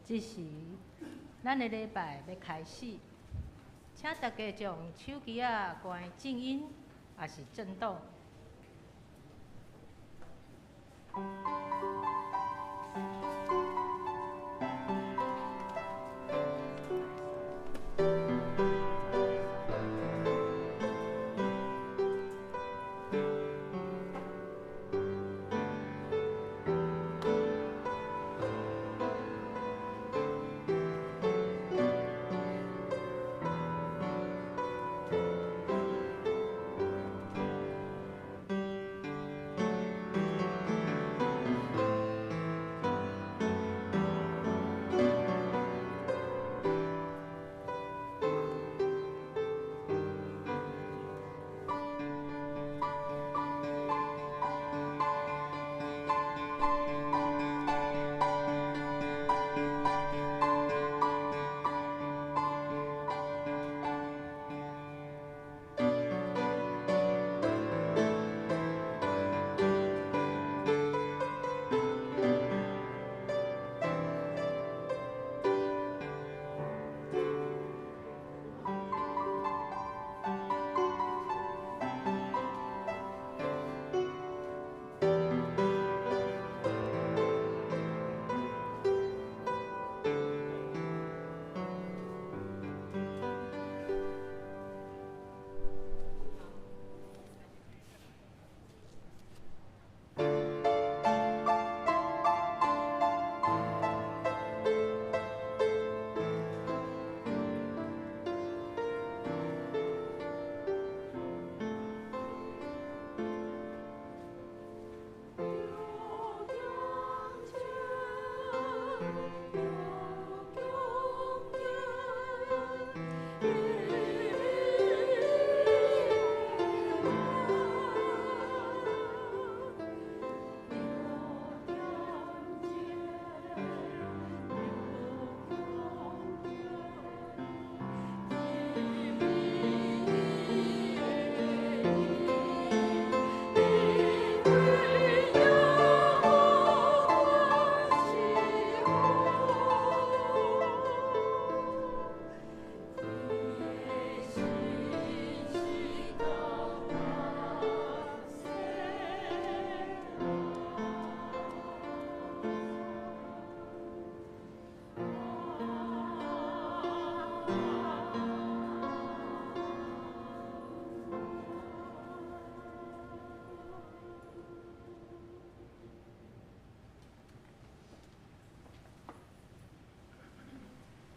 这时，咱的礼拜要开始，请大家将手机关静音，也是震动。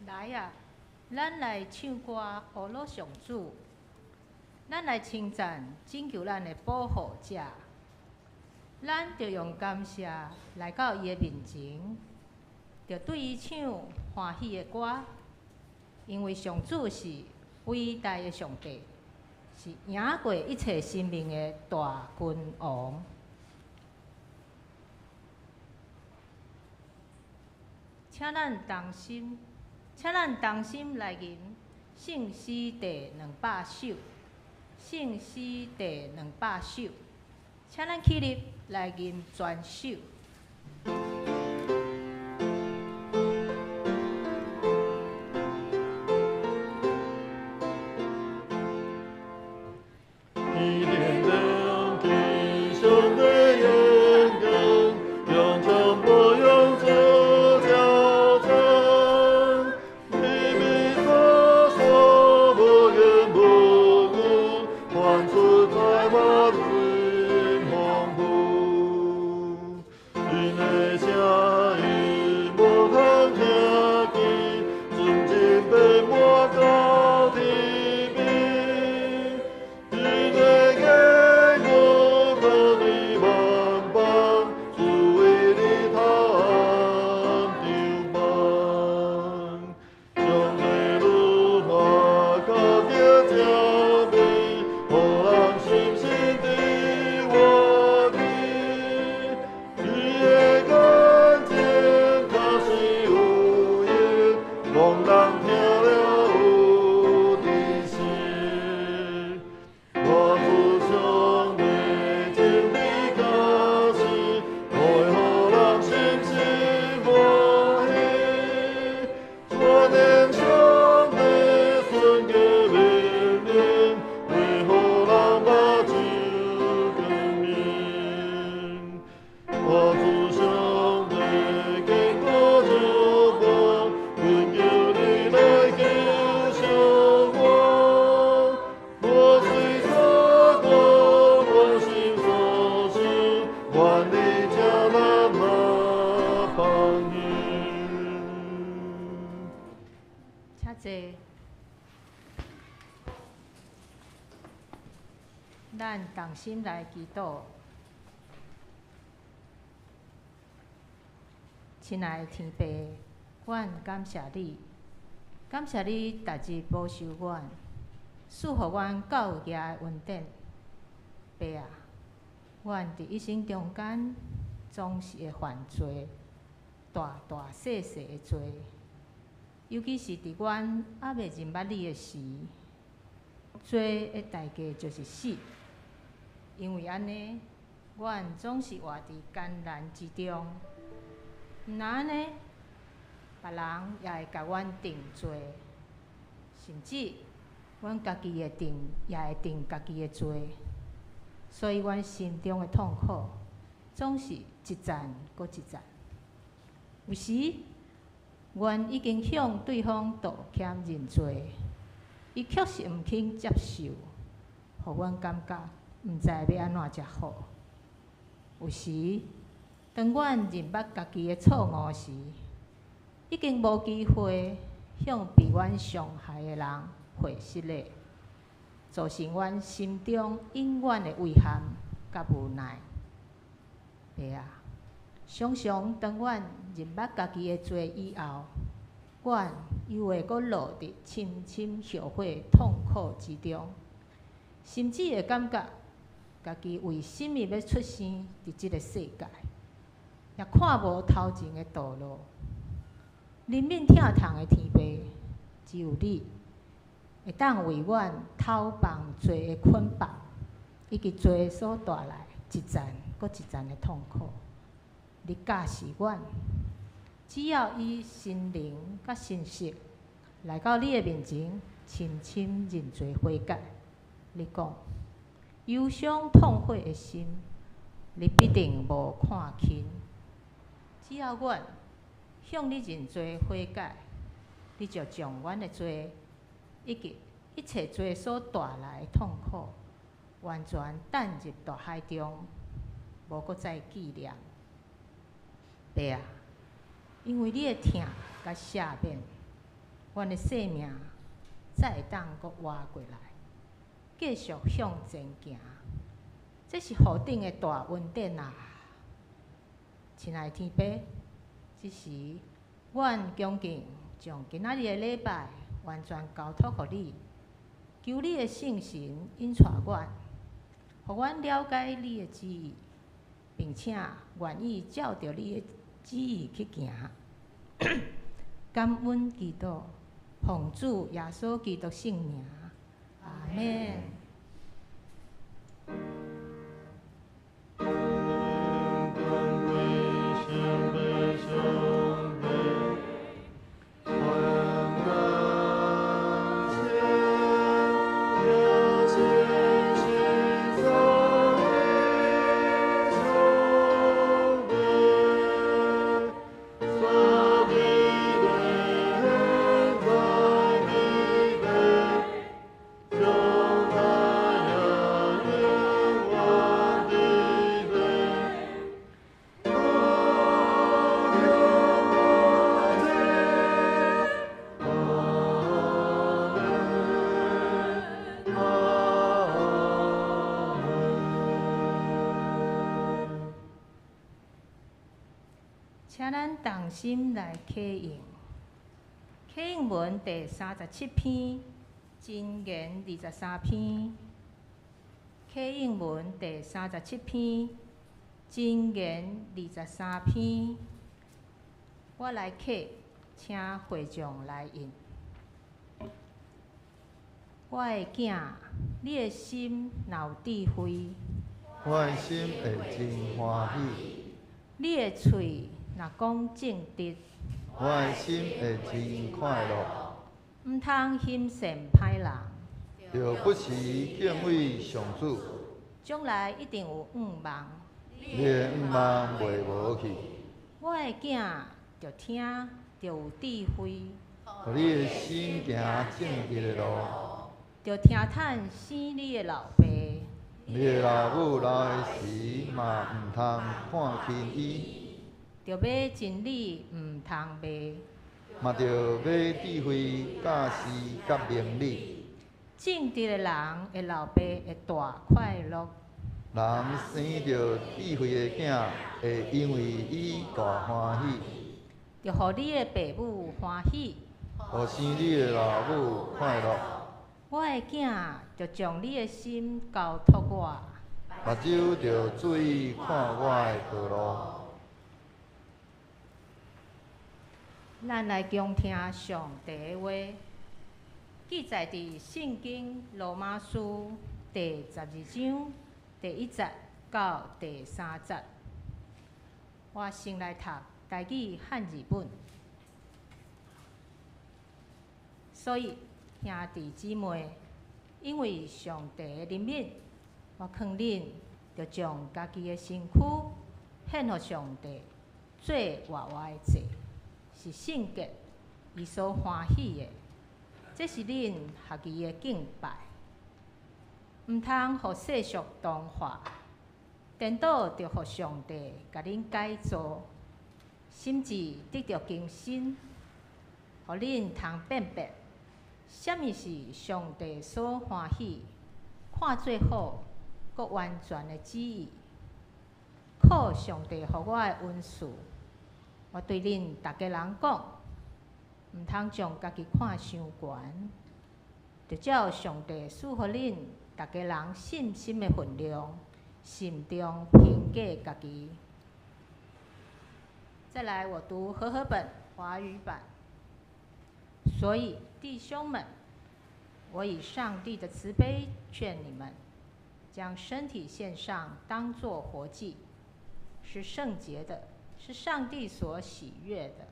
来啊，咱来唱歌，阿罗上主。咱来称赞，拯救咱的保护者。咱着用感谢来到伊的面前，着对伊唱欢喜的歌，因为上主是伟大的上帝，是赢过一切生命的大君王。请咱同心来吟圣诗第200首，圣诗第200首，请咱起立来吟全首。万咱同心来祈祷。亲爱的天父，阮感谢你，感谢你逐日保守阮，赐互阮教育的稳定。爸啊，阮伫一生中间总是会犯罪，大大细细的罪，尤其是伫阮还未认捌你的时，罪的代价就是死。因为安尼，阮总是活伫艰难之中。毋但安尼，别人也会甲阮定罪，甚至阮家己也会定家己的罪。所以，阮心中的痛苦总是一站搁一站。有时，阮已经向对方道歉认罪，伊确实毋肯接受，互阮感觉毋知要安怎才好。有时，当阮认捌家己的错误时，已经无机会向比阮伤害的人回失了，造成阮心中永远的遗憾甲无奈。爸啊，常常当阮认捌家己的罪以后，阮又会阁落伫深深后悔痛苦之中，甚至会感觉家己为什么要出生伫即个世界，也看无头前的道路。人面疼痛的天父，只有你会当为阮偷放罪的捆绑，以及罪所带来一站搁一站的痛苦。你教示阮，只要以心灵甲心识来到你的面前，深深认罪悔改。你讲，忧伤痛悔的心，你必定无看轻。只要阮向你认罪悔改，你就将阮的罪以及一切罪所带来的痛苦，完全抌入大海中，无搁再纪念。爸啊，因为你的疼甲赦免，阮的生命才会当搁活过来，继续向前行。这是何等的大恩典啊！亲爱的天父，这时阮恭敬将今仔日的礼拜完全交托予你，求你的圣神引带阮，互阮了解你的旨意，并且愿意照着你的旨意去行。感恩祈祷，奉主耶稣基督圣名，阿门。请咱同心来启应。启应文第37篇，箴言23篇。启应文第37篇，箴言23篇。我来启，请会众来应。我的囝，你的心若有智慧，我的心会真欢喜；你的喙若讲正直，我的心会真快乐。毋通心善歹人，着不时敬畏上主，将来一定有愿望。你的愿望袂无去。我的囝，着听，着有智慧，互你的心行正直的路，着听趁生你的老爸。你的老母老的时嘛毋通看轻伊，着买真理，毋通卖。嘛着买智慧、教示甲明理。正直的人会老爸会大快乐。人生着智慧的囝，会因为伊大欢喜。着互你的爸母欢喜，互生你的老母快乐。我的囝着将你的心交托我，目睭着注意看我的道路。咱来恭听上帝的话，记载伫圣经罗马书第12章第1节到第3节。我先来读台语汉字本。所以，兄弟姊妹，因为上帝的怜悯，我劝恁着将家己的身躯献予上帝，做活活的祭，是圣洁，伊所欢喜的。这是恁学义的敬拜。毋通互世俗同化，颠倒着互上帝甲恁改造，心智得着更新，互恁通辨别什么是上帝所欢喜、看做好、佮完全的旨意。靠上帝予我的恩赐，我对恁逐个人讲，毋通将家己看伤悬，着照上帝赐予恁逐个人信心的分量，慎重评价家己。再来，我读和合本华语版。所以，弟兄们，我以上帝的慈悲劝你们，将身体献上，当作活祭，是圣洁的，是上帝所喜悦的。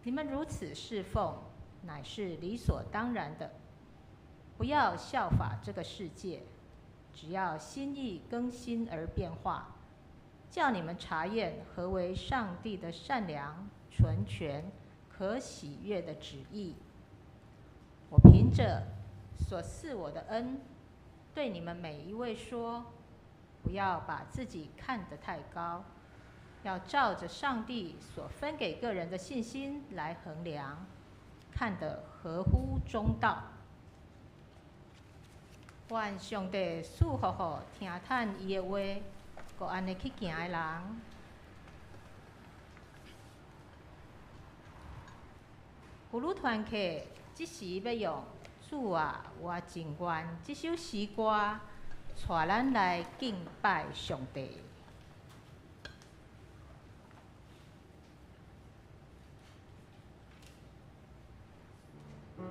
你们如此侍奉，乃是理所当然的。不要效法这个世界，只要心意更新而变化，叫你们查验何为上帝的善良、纯全、可喜悦的旨意。我凭着所赐我的恩，对你们每一位说：不要把自己看得太高，要照着上帝所分给个人的信心来衡量，看得合乎中道。愿上帝赐福予听叹伊的话，佮安尼去行的人。妇女团契即时要用“主啊，我真愿”这首诗歌，带咱来敬拜上帝。无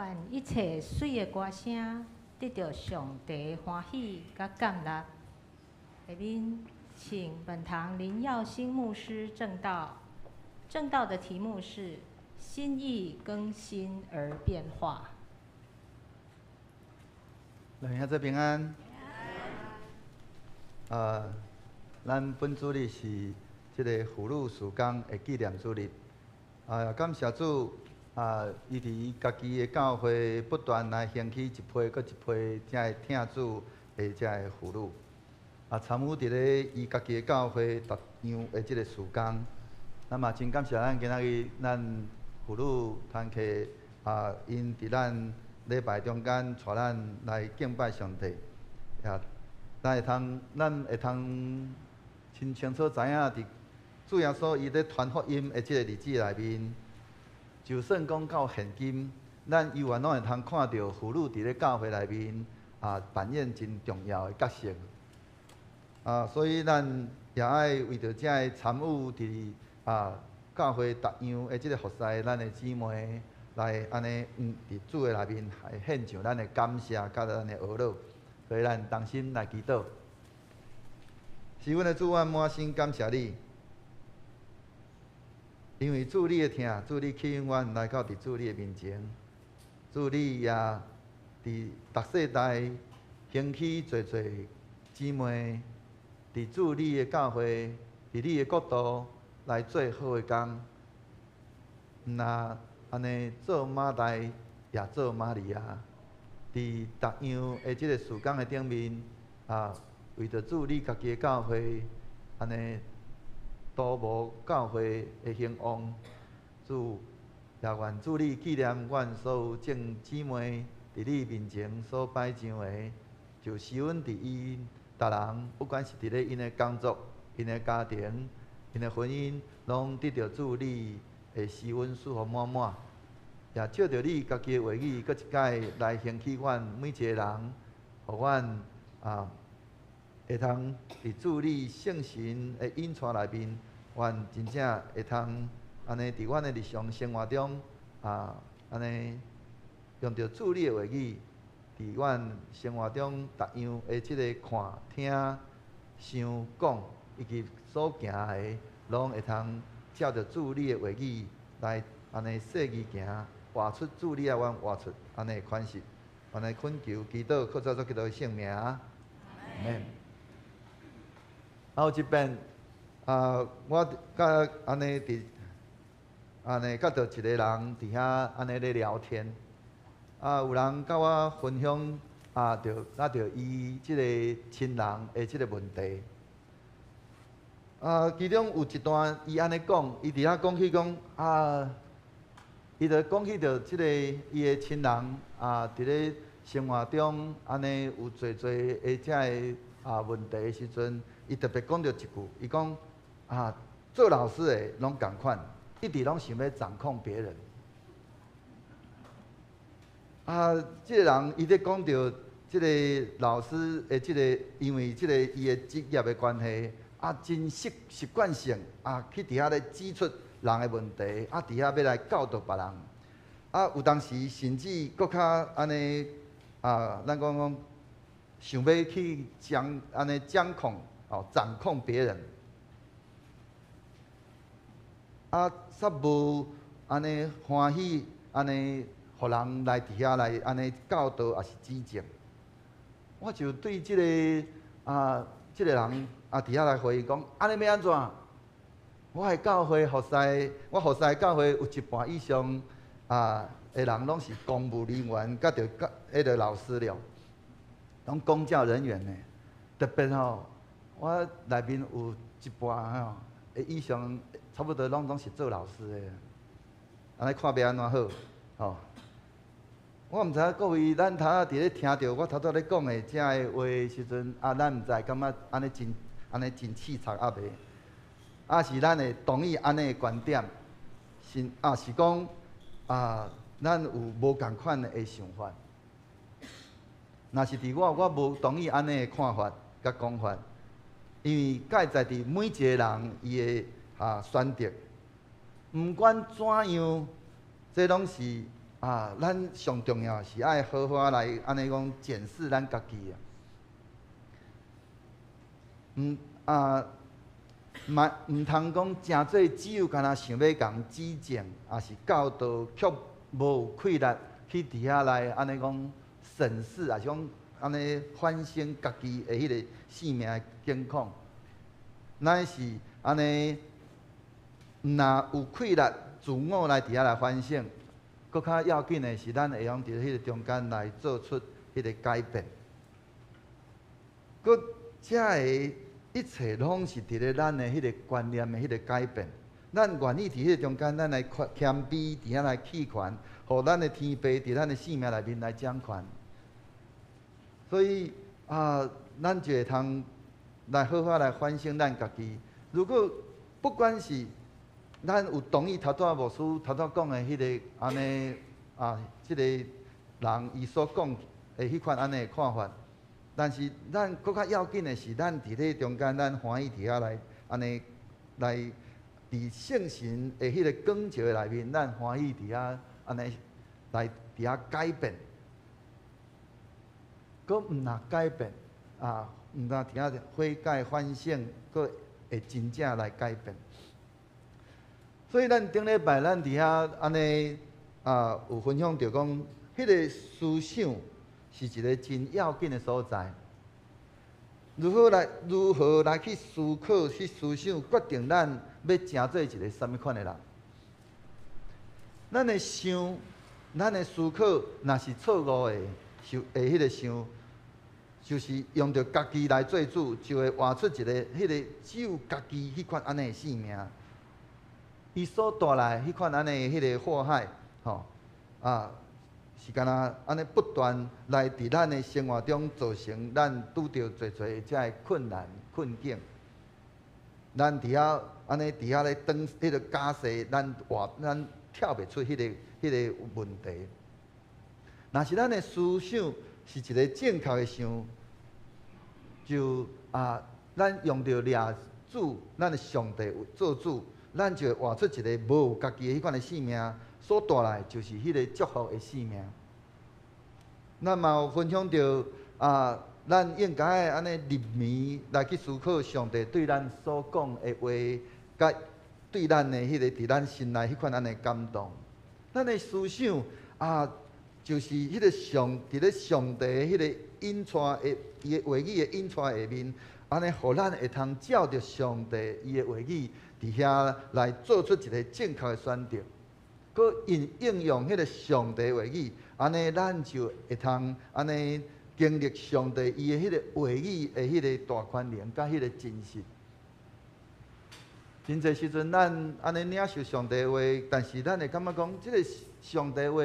愿一切水的歌声得到上帝欢喜甲感纳。下面请本堂林耀兴牧师正道。正道的题目是“心意更新而变化”。来，兄弟平安。咱本主日是这个妇女事工的纪念主日。感谢主，伊伫伊家己的教会不断来兴起一批搁一批遮的听主的遮的妇女，参与伫咧伊家己的教会逐样的即个事工。那么真感谢咱今仔日咱妇女团契因伫咱礼拜中间带咱来敬拜上帝，咱会通真清楚知影伫主耶稣伊咧传福音的即个日子内面，就算讲到现今，咱永远拢会通看到妇女伫咧教会内面扮演真重要的角色。所以咱也爱为着遮个参与伫教会逐样的即个服侍咱的姊妹，来安尼伫主的内面来献上咱的感谢，甲咱的懊恼，所以咱同心来祈祷。是阮的主，我满心感谢你，因为主你的听，主你吸引阮来到伫主你的面前，主你也伫逐世代兴起侪姊妹，伫主你的教会，伫你的国度。来做好的工，那安尼做马代也做玛利亚，伫逐样的即个事工的顶面，为着主你家己的教会，安尼都无教会的兴旺，主也愿主你纪念阮所有众姊妹伫你面前所摆上的，就施恩伫伊逐人，不管是伫咧因的工作、因的家庭。因的婚姻拢得到主你的施恩赐福满满，也照着你家己的话语，搁一摆来兴起阮每一个人，互阮会通伫主你圣神的引带内面，阮真正会通安尼伫阮的日常生活中安尼用着主你的话语，伫阮生活中逐样的即个看、听、想、讲。以及所行的，拢会通照着主你的话语来安尼细意行，活出主你啊，阮活出安尼的款式，安尼恳求祈祷，靠着基督的圣名，阿门。有一遍，我甲安尼伫安尼甲着一个人伫遐安尼咧聊天，有人甲我分享着伊即个亲人的即个问题。其中有一段，伊安尼讲，伊伫遐讲起讲伊就讲起着即个伊的亲人伫咧生活中安尼有侪的遮个问题的时阵，伊特别讲着一句，伊讲做老师的拢共款，一直拢想要掌控别人。即个人伊咧讲着即个老师的即个，因为即个伊的职业的关系。真习惯性去伫遐咧指出人的问题，伫遐要来教导别人。有当时甚至搁较安尼咱讲想要去掌控别人。煞无安尼欢喜安尼，互人来伫遐来安尼教导也是指正。我就对即个即个人。伫遐来回应讲，安尼要安怎？我的教会服侍，我服侍教会有一半以上的人拢是公务人员，甲着老师了，拢公教人员呢。特别我内面有一半以上，差不多拢是做老师的。安尼看要安怎好？我毋知影各位咱头仔伫咧听着我头拄咧讲的遮个话时阵，咱毋知感觉安尼真刺激未？是咱会同意安尼的观点，是讲咱有无共款的想法？若是伫我无同意安尼的看法甲讲法，因为介在伫每一个人伊的选择，毋管怎样，这拢是咱上重要是爱好好来安尼讲检视咱家己啊。毋通讲诚做只有干那想要共指正，也是教导却无有气力去伫遐来安尼讲审视，也是讲安尼反省家己的迄个性命的境况，乃是安尼，若有气力自我来伫遐来反省，搁较要紧的是咱会用伫迄个中间来做出迄个改变，搁遮个。一切拢是伫咧咱的迄个观念的迄个改变，咱愿意伫迄个中间，咱来谦卑，伫遐来弃权，互咱的天父伫咱的生命内面来掌权。所以咱就会通来好好来反省咱家己。如果不管是咱有同意头拄牧师头拄讲的迄个安尼即个人伊所讲的迄款安尼的看法。但是咱搁较要紧的是，咱伫咧中间，咱欢喜伫遐来安尼来伫圣神的迄个光照内面，咱欢喜伫遐安尼来伫遐改变，搁毋若改变毋若伫遐悔改反省，搁会真正来改变。所以咱顶礼拜咱伫遐安尼有分享着讲，迄个思想。是一个真要紧的所在。如何来去思考、去思想，决定咱要成做一个什么款的人？咱的想，咱的思考，若是错误的，迄个想，就是用着家己来做主，就会活出一个迄个只有家己迄款安尼的性命。伊所带来迄款安尼的迄个祸害，是干那安尼不断来伫咱的生活中造成咱拄着侪遮个困难困境。咱伫遐安尼伫遐咧当迄个假设，咱跳袂出迄个问题。若是咱的思想是一个正确的想，就咱用着掠主，咱的上帝做主，咱就会活出一个无有家己的迄款的性命。所带来就是迄个祝福的生命。咱嘛有分享着咱应该安尼入眠来去思考上帝对咱所讲的话，甲对咱的迄个伫咱心内迄款安尼感动。咱的思想就是迄个伫咧上帝的迄个引带的伊的话语的引带下面，安尼互咱会通照着上帝伊的话语伫遐来做出一个正确的选择。佮应用迄个上帝话语，安尼咱就会通安尼经历上帝伊的迄个话语的迄个大权能，甲迄个真实。真侪时阵，咱安尼领受上帝的话，但是咱会感觉讲，即个上帝话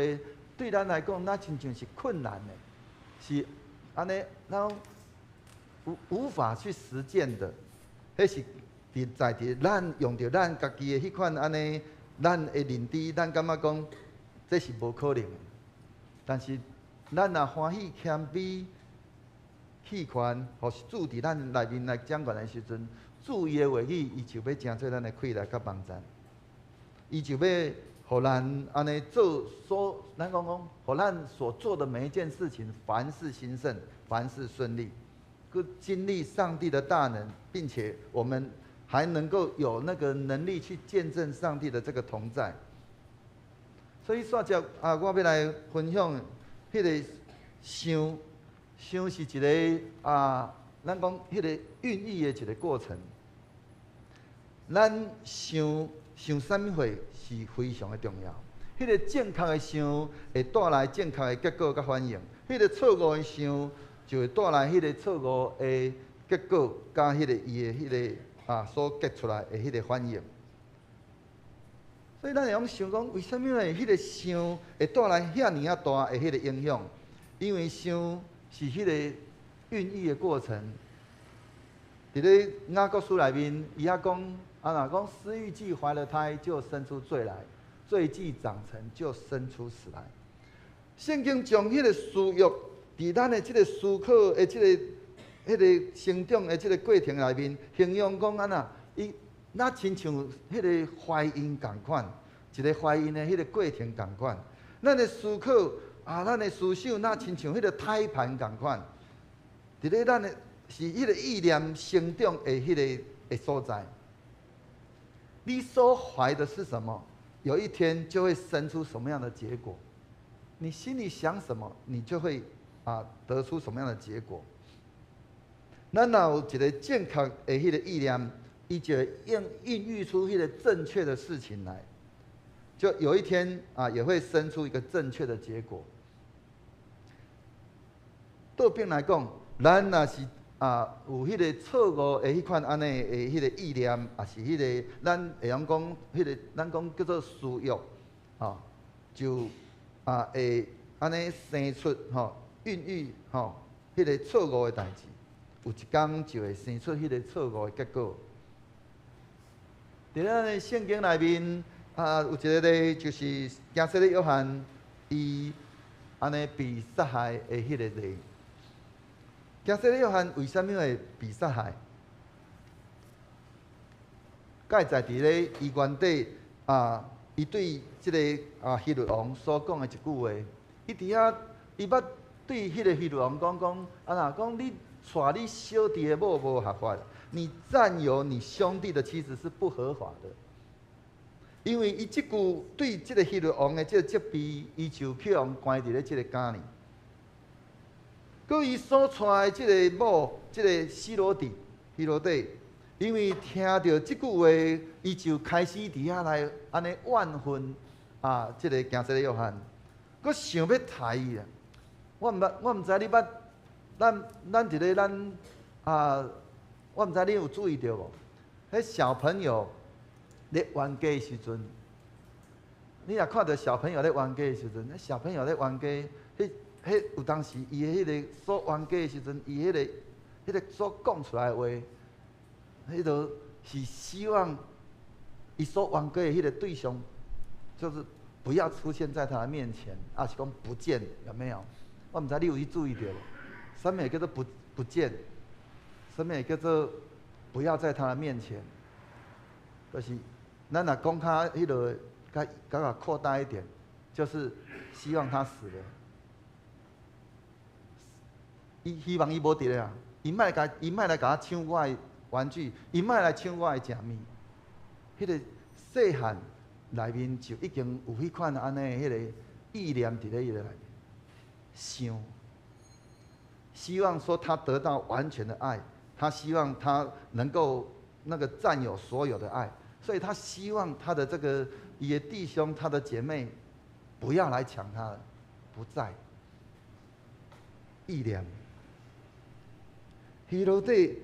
对咱来讲，那亲像是困难的，是安尼，咱无法去实践的。迄是伫咱用着咱家己的迄款安尼。咱的认知，咱感觉讲这是无可能的。但是咱若欢喜谦卑、弃权，或是主伫咱内面来掌权的时阵，主伊的话语，伊就要成做咱的气力甲帮助。伊就要互咱安尼做咱讲，互咱所做的每一件事情，凡事兴盛，凡事顺利，佮经历上帝的大能，并且我们。还能够有那个能力去见证上帝的这个同在，所以煞只我要来分享迄个想是一个咱讲迄个孕育的一个过程。咱想啥物货是非常的重要，迄个正确的想会带来正确的结果甲反应，迄个错误的想就会带来迄个错误的结果甲迄个伊的迄个。所结出来的迄个反应，所以咱会用想讲，为什么呢？迄个想会带来遐尔大的迄个影响？因为想是迄个孕育的过程。伫咧雅各书内面，伊遐讲若讲私欲既怀了胎，就生出罪来；罪既长成，就生出死来。圣经将迄个私欲伫咱的即个思考的即个。迄个成长的即个过程内面，形容讲那亲像迄个怀孕共款，一个怀孕的迄个过程共款。咱的思考咱的思想，那亲像迄个胎盘共款，伫咧咱的是迄个意念生长的迄个所在。你所怀的是什么，有一天就会生出什么样的结果。你心里想什么，你就会得出什么样的结果。咱若有一个正确的迄个意念，伊就会孕育出迄个正确的事情来，就有一天也会生出一个正确的结果。倒边来讲，咱若是有迄个错误的迄款安尼的迄个意念，也是迄个咱会晓讲迄个咱讲叫做私欲就会安尼生出孕育迄个错误的代志，有一天就会生出迄个错误的结果。伫咱的圣经内面有一个咧，就是加西利约翰伊安尼被杀害的迄个例。加西利约翰为什么会被杀害？盖在伫咧伊原底伊对即个希律王所讲的一句话，伊伫遐伊捌对迄个希律王讲讲你娶你小弟的某无合法，你占有你兄弟的妻子是不合法的。因为伊即句对即个希律王的即个责备，伊就去互关伫咧即个监里。佮伊所娶的即个某，即个希罗底，因为听到即句话，伊就开始伫遐来安尼怨恨即个加西利约翰，佮想要杀伊啊！我毋知你捌，咱伫咧我毋知你有注意到无？迄小朋友咧冤家的时阵，你若看到小朋友咧冤家的时阵，那小朋友咧冤家，迄有当时伊的迄个所冤家的时阵，伊迄个所讲出来的话，迄个是希望伊所冤家的迄个对象，就是不要出现在他的面前，是讲不见，有没有？我毋知你有去注意到，什么叫做不见？什么叫做不要在他的面前？就是咱若讲较迄个较扩大一点，就是希望他死了。伊希望伊无伫咧啊，伊莫来甲我抢我的玩具，伊莫来抢我的食物。迄个细汉内面就已经有迄款安尼迄个意念伫咧伊个内面，想希望说他得到完全的爱，他希望他能够那个占有所有的爱，所以他希望他的这个伊的弟兄、他的姐妹不要来抢他了，不在意念。希罗底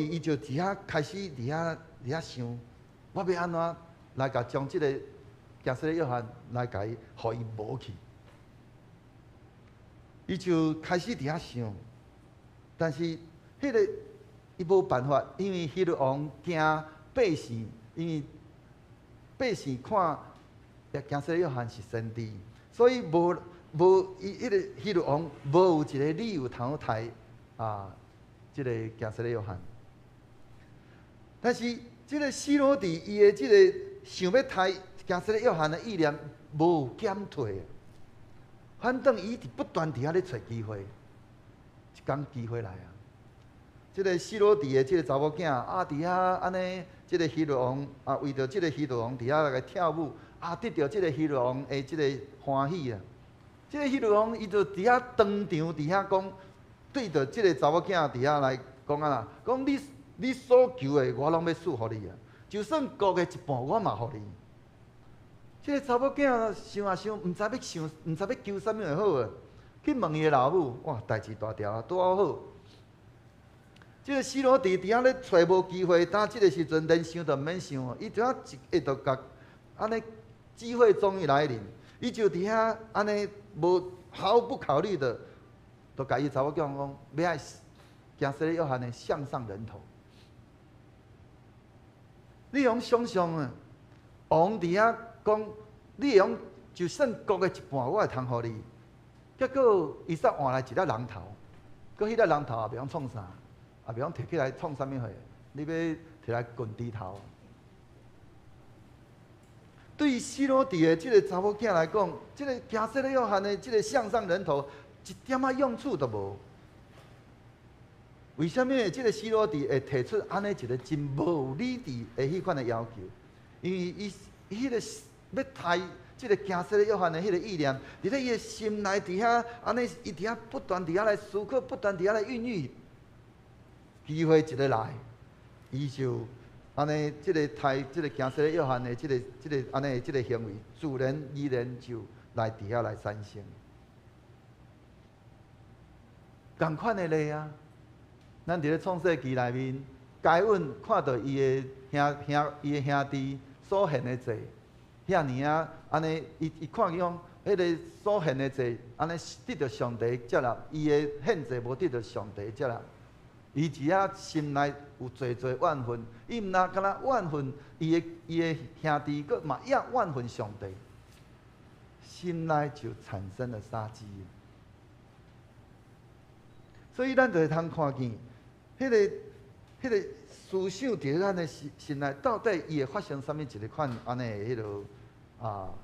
伊就伫遐开始伫遐想，我要安怎来甲将即个加西利约翰来甲伊，互伊无去。伊就开始伫遐想，但是迄个伊无办法，因为希律王惊百姓，因为百姓看加西利约翰是先知，所以无伊迄个希律王无有一个理由通杀即个加西利约翰。但是即个希罗底伊的即个想要杀加西利约翰的意念无减退，反正伊不断伫遐咧找机会，一天机会来啊！即个希罗底的即个查某囝伫遐安尼，即个希律王为着即个希律王伫遐来跳舞得到即个希律王的即个欢喜啊！即个希律王伊就伫遐当场伫遐讲。对着即个查某囝伫遐来讲讲你所求的我拢要赐互你啊！就算国的一半我嘛互你。即个查某囝想啊想，毋知要求啥物会好啊！去问伊的老母，哇，代志大条啊，拄好。即个希罗底伫遐咧找无机会，当即个时阵连想都毋免想哦，伊就一下就甲安尼机会终于来临，伊就伫遐安尼无毫不考虑的。就甲伊查某囝讲，要爱加西利约翰的项上人头。你用想象啊，王伫遐讲，你用就算国的一半，我会通互你。结果伊煞换来一粒人头，佮迄粒人头也袂晓创啥，也袂晓摕起来创啥物货，你要摕来滚猪头。对希罗底的这个查某囝来讲，这个加色勒约翰的这个向上人头一点仔用处都无。为什么这个希罗底会提出安尼一个真无理智的迄款的要求？因为伊迄个要杀这个加色勒约翰的迄个意念，伫咧伊的心内底下，安尼伊底下不断底下来思考，不断底下来孕育，机会一个来，伊就。安尼，即个杀即个行色勒约翰的即个安尼即个行为，自然依然就来伫遐来产生。同款的例啊，咱伫咧创世纪内面，该隐看到伊的兄弟所献的罪，遐尼啊，安尼伊看讲，迄个所献的罪，安尼得到上帝接纳，伊的献祭无得到上帝接纳。伊只啊心内有侪怨恨，伊毋但敢若怨恨伊的兄弟，佮嘛也怨恨上帝，心内就产生了杀机。所以咱就会通看见，迄个思想伫咱的心内，到底伊会发生啥物一个款安尼的迄落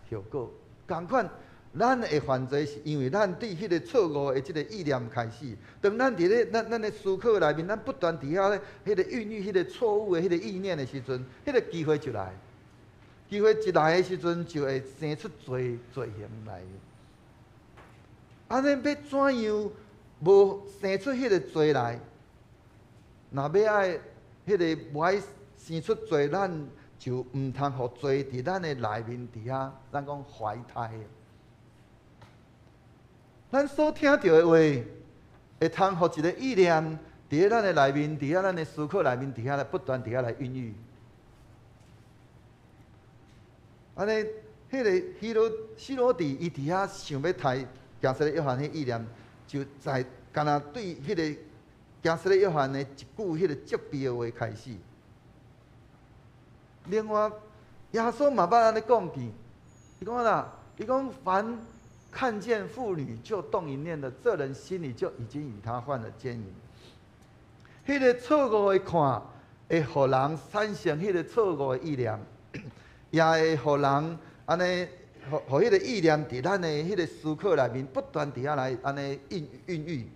效果？同款。咱会犯罪，是因为咱对迄个错误的即个意念开始。当咱伫咧咱的思考内面，咱不断伫遐咧，迄个孕育迄个错误的迄个意念的时阵，迄个机会就来。机会一来的时阵，就会生出罪行来。安尼要怎样无生出迄个罪来？若要爱迄个无爱生出罪，咱就毋通互罪伫咱的内面底下，咱讲怀胎。咱所听到的话，会通互一个意念伫咧咱的内面，伫遐咱的思考内面，伫遐来不断伫遐来孕育。安尼，迄个希罗底伊伫遐想要杀加色勒约翰迄意念，就在干那对迄个加色勒约翰的一句迄个责备的话开始。另外，耶稣嘛捌安尼讲起，伊讲啦，伊讲凡看见妇女就动淫念的，这人心里就已经与他犯了奸淫。迄个错误的看，会互人产生迄个错误的意念，也会互人安尼，互迄个意念伫咱的迄个思考内面不断伫遐来安尼孕育。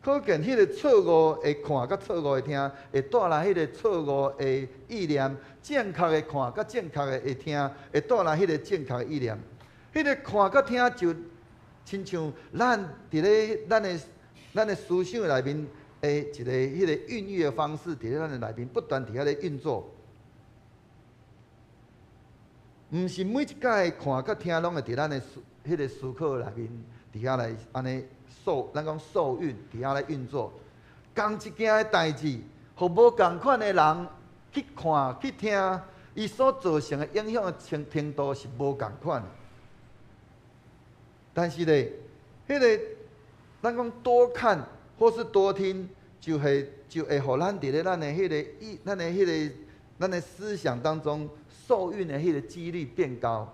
可见迄个错误的看甲错误的听，会带来迄个错误的意念；正确的看甲正确的会听，会带来迄个正确的意念。迄个看甲听就亲像咱伫咧咱的思想内面的一个迄个孕育的方式，伫咧咱的内面不断伫遐咧运作。毋是每一届看甲听拢会伫咱的迄个思考内面伫遐来安尼咱讲受孕伫遐来运作。同一件的代志，互无共款的人去看去听，伊所造成的影响的程度是无共款的。但是咧，迄个咱讲多看或是多听，就会互咱伫咧咱的咱的思想当中受孕的迄个几率变高。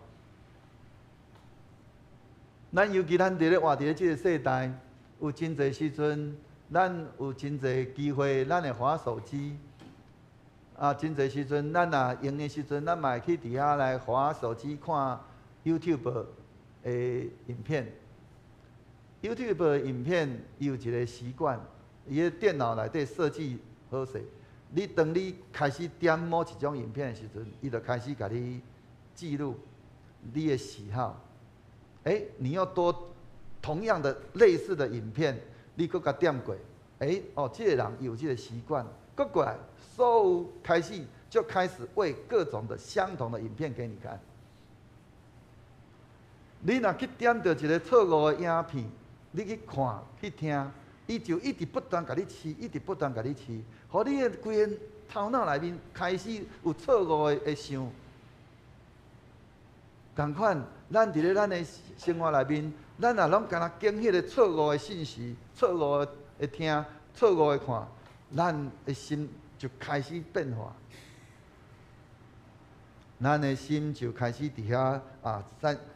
咱尤其咱伫咧活伫咧即个世代，有真侪时阵，咱有真侪机会，咱会滑手机。真侪时阵，咱若用的时阵，咱嘛会去伫遐来滑手机看 YouTube。影片 ，YouTube 的影片有一个习惯，伊的电脑内底设计好势。当你开始点某一种影片的时阵，伊就开始甲你记录你的喜好。你又同样的类似的影片，你搁甲点过，这个人有这个习惯，搁过来，所有开始就开始喂各种的相同的影片给你看。你若去点到一个错误的影片，你去看去听，伊就一直不断甲你试，一直不断甲你试，互你的规个头脑内面开始有错误的想。同款，咱伫咧咱的生活内面，咱若拢干那经迄个错误的信息、错误的听、错误的看，咱的心就开始变化。咱的心就开始伫遐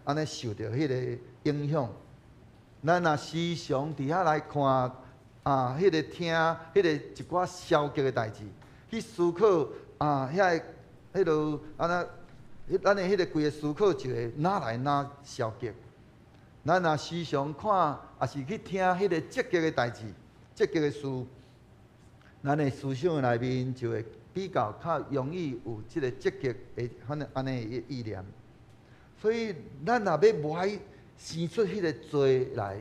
安尼受到迄个影响。咱若时常伫遐来看迄个听迄个一寡消极的代志，去思考迄落咱的迄个规个思考就会哪来哪消极。咱若时常看，也是去听迄个积极的代志、积极的事，咱的思想内面就会比较容易有即个积极的安尼的意念。所以，咱若要无爱生出迄个罪来，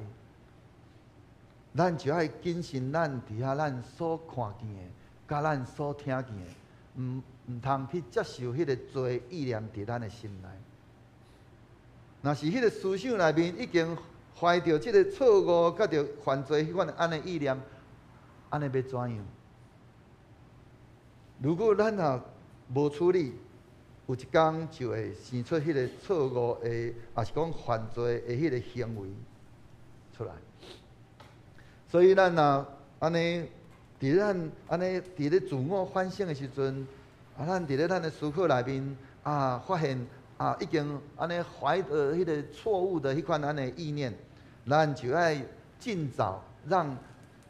咱就要谨慎咱伫遐咱所看见的，甲咱所听见的，毋通去接受迄个罪意念伫咱的心内。若是迄个思想内面已经怀着即个错误，甲着犯罪迄款安尼意念，安尼要怎样？如果咱若无处理，有一天就会生出迄个错误的，也是讲犯罪的迄个行为出来。所以咱若安尼，伫咱安尼伫咧自我反省的时阵，咱伫咧咱的思考内面发现。已经安尼怀着迄个错误的迄款安尼意念，咱就要尽早让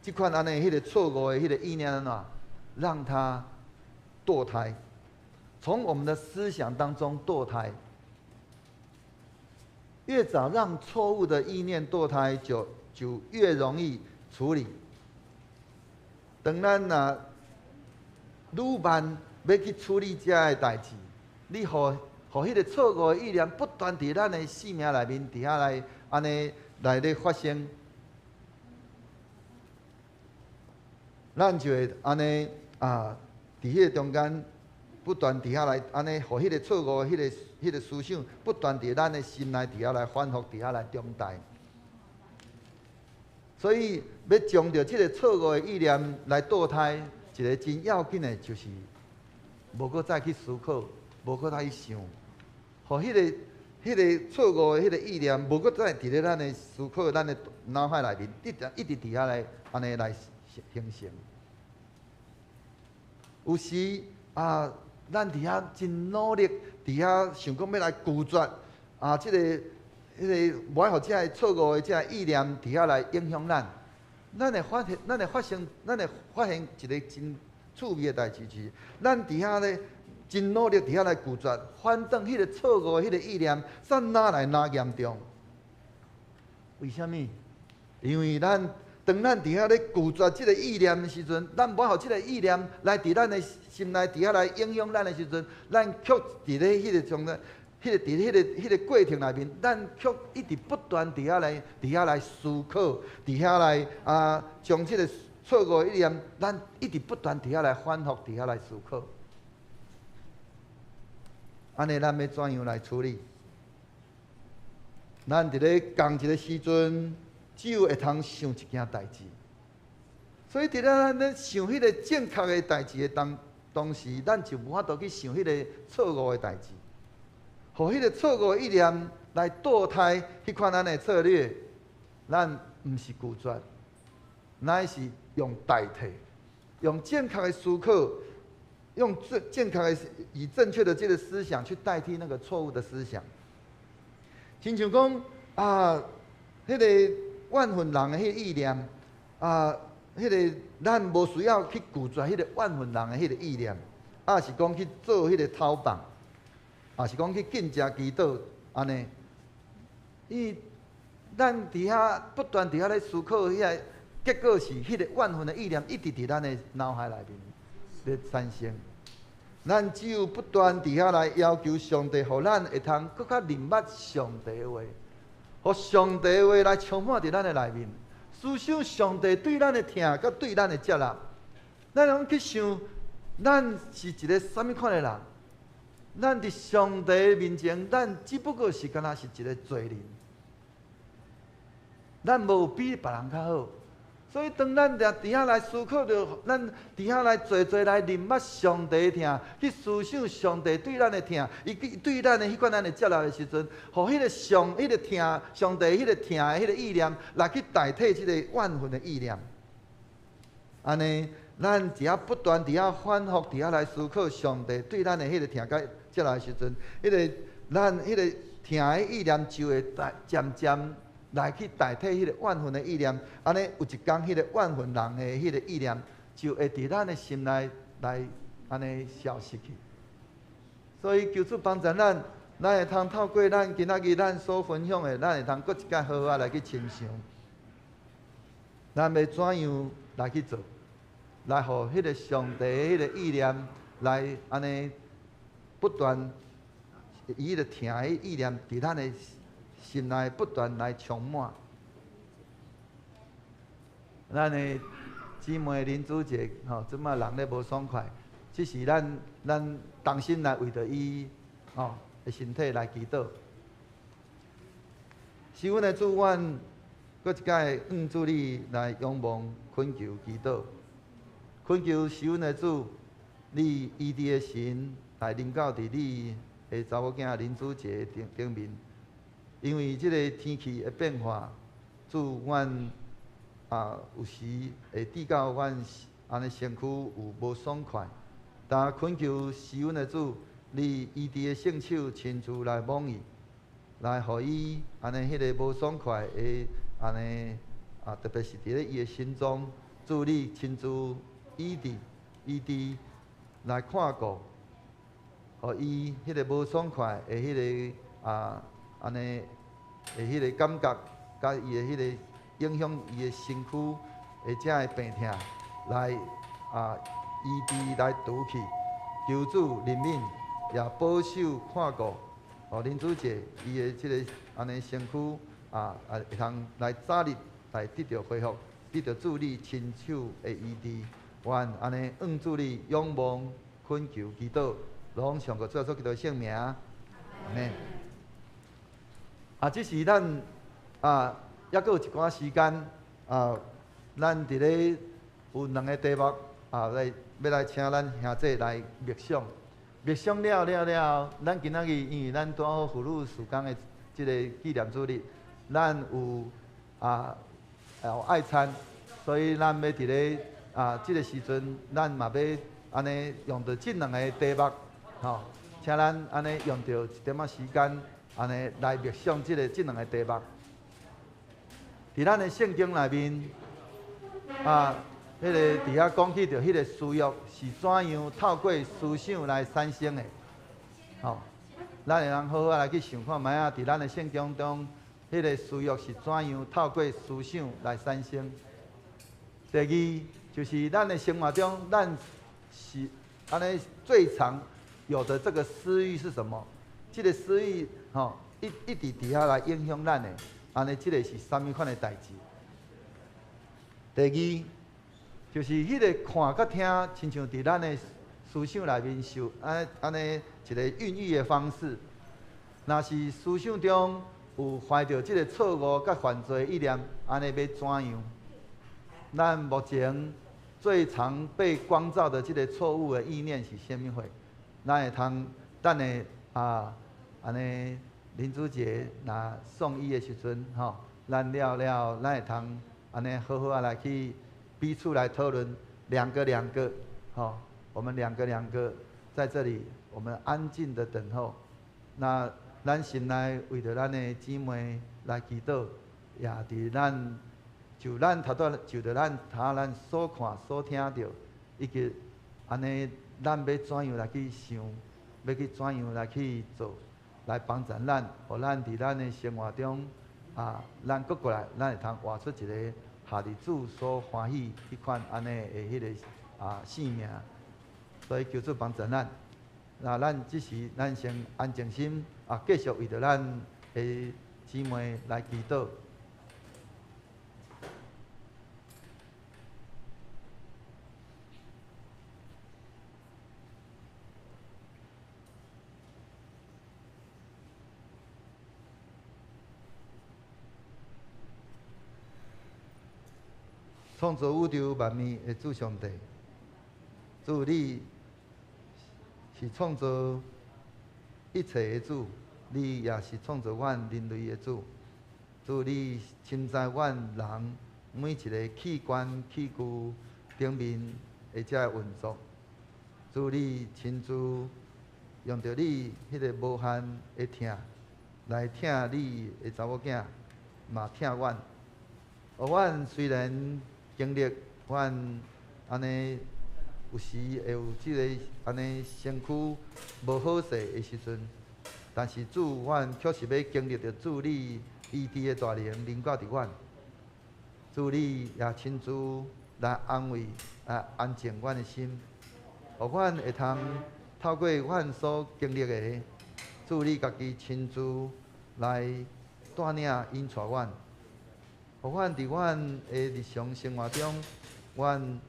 这款安尼迄个错误的迄个意念让它堕胎，从我们的思想当中堕胎。越早让错误的意念堕胎，就越容易处理。当咱愈慢要去处理这个代志，你互迄个错误的意念不断伫咱的生命内面伫遐来安尼来咧发生，咱就会安尼伫迄个中间不断伫遐来安尼，互迄个错误的迄个思想不断伫咱的心内伫遐来反复伫遐来中代。所以要将着即个错误的意念来堕胎，一个真要紧的就是无搁再去思考，无搁再去想。互迄个错误的迄个意念，无搁再伫咧咱的思考、咱的脑海内面，一直伫遐来安尼来形成。有时咱伫遐真努力，伫遐想讲要来拒绝即个无爱互即个错误的即个意念伫遐来影响咱。咱会发现一个真趣味的代志是，咱伫遐咧。真努力伫遐来拒绝，反正迄个错误的迄个意念，煞哪来哪严重？为什么？因为当咱伫遐咧拒绝即个意念的时阵，咱无互即个意念来伫咱的心内伫遐来影响咱的时阵，咱却伫咧迄个中咧，迄个过程内面，咱却一直不断伫遐来思考，伫遐来将即个错误的意念，咱一直不断伫遐来反复伫遐来思考。安尼，咱要怎样来处理？咱伫咧共一个时阵，只有会通想一件代志。所以，伫咱咧想迄个正确的代志的同时，咱就无法度去想迄个错误的代志。互迄个错误的意念来堕胎，迄款咱的策略，咱毋是拒绝，乃是用代替，用正确的思考。用正确的、以正确的这个思想去代替那个错误的思想，亲像讲迄个万分人的迄个意念迄个咱无需要去拒绝迄个万分人的迄个意念，是讲去做迄个偷棒，是讲去敬食祈祷安尼。因为咱伫遐不断伫遐咧思考，迄个结果是迄个万分的意念一直伫咱的脑海内面。咧产生，咱只有不断伫遐来要求上帝，互咱会通更较明捌上帝的话，互上帝的话来充满伫咱的内面，思想上帝对咱的疼，甲对咱的接纳。咱拢去想，咱是一个什么款的人？咱伫上帝面前，咱只不过是敢若是一个罪人，咱无比别人较好。所以，当咱伫遐来思考着，咱伫遐来做来认捌上帝的疼，去思想上帝对咱的疼，伊对咱的迄款咱的接纳的时阵，互迄个疼，上帝迄个疼的迄个意念来去代替即个万分的意念。安尼，咱只要不断伫遐反复伫遐来思考上帝对咱的迄个疼甲接纳的时阵，咱迄个疼的意念就会渐渐。来去代替迄个万分的意念，安尼有一天，迄个万分人的迄个意念就会伫咱的心内来安尼消失去。所以求主帮助咱会通透过咱今仔日咱所分享的，咱会通搁一摆好好来去亲像，咱要怎样来去做，来互迄个上帝迄个意念来安尼不断以迄个听的意念伫咱的心内不断来充满。咱的姊妹林主节吼，即摆人咧无爽快，只是咱同心来为着伊吼的身体来祈祷。是阮的主，阮搁一届愿主你来仰望恳求祈祷，恳求是阮的主，你医治的神来临到伫你的查某囝林主节顶面，因为即个天气的变化，主阮。有时会致到阮安尼身躯有无爽快，但恳求是阮的主，你医治的圣手亲自来摸伊，来互伊安尼迄个无爽快的安尼特别是伫咧伊的心中，主你亲自医治来看顾，互伊迄个无爽快的迄个安尼的迄个感觉，甲伊的迄个。影响伊的身躯的遮个病痛，来医治来除去，求主怜悯，也保守看顾，林主姐伊的即个安尼身躯会通来早日来得到恢复，得到主你亲手的医治，愿安尼愿主你仰望恳求祈祷，拢上个主耶稣基督圣名，阿门。这是咱抑阁有一寡时间，咱伫咧有两个题目，要来请咱兄弟来默想。默想了，咱今仔日因为咱拄好妇女事工的即个纪念主日，咱有爱餐，所以咱要伫咧即个时阵，咱嘛要安尼用到即两个题目，吼，请咱安尼用到一点仔时间，安尼来默想即两个题目。伫咱的圣经内面，迄个伫遐讲起着迄个私欲是怎样透过思想来产生的，吼，咱会通好好来去想看卖伫咱的圣经中，迄个私欲是怎样透过思想来产生。第二就是咱的生活中，咱是安尼最常有的这个私欲是什么？这个私欲，吼，一直伫遐来影响咱的。安尼，即个是啥物款的代志？第二，就是迄个看甲听，亲像伫咱的思想内面受安尼一个孕育的方式。若是思想中有怀着即个错误甲犯罪意念，安尼要怎样？咱目前最常被光照的即个错误的意念是啥物货？咱会通等下安尼。林主节若送医的时阵，吼，咱了，咱会通安尼好好来去彼此来讨论，两个，吼，我们两个在这里，我们安静的等候。那咱心内为着咱的姊妹来祈祷，也伫咱就咱头拄就着咱所看所听到，以及安尼咱要怎样来去想，要去怎样来去做。来帮助咱，互咱伫咱的生活中，咱搁过来，咱会通活出一个下伫主所欢喜迄款安尼的迄个性命。所以求主帮助咱，那咱只是咱先安静心，继续为着咱的姊妹来祈祷。创造宇宙万物的主上帝，主你是创造一切的主，你也是创造阮人类的主。主你亲在阮人每一个器官器具顶面的遮运作。主你亲自用着你迄个无限的疼来疼你的查某囝，嘛疼阮。而阮虽然经历阮安尼有时会有即个安尼身躯无好势的时阵，但是主，阮确实要经历着主你医治的大能临到伫阮。主你也亲自来安慰、来安静阮的心，互阮会通透过阮所经历的，主你家己亲自来带领引带阮，互阮伫阮的日常生活中，阮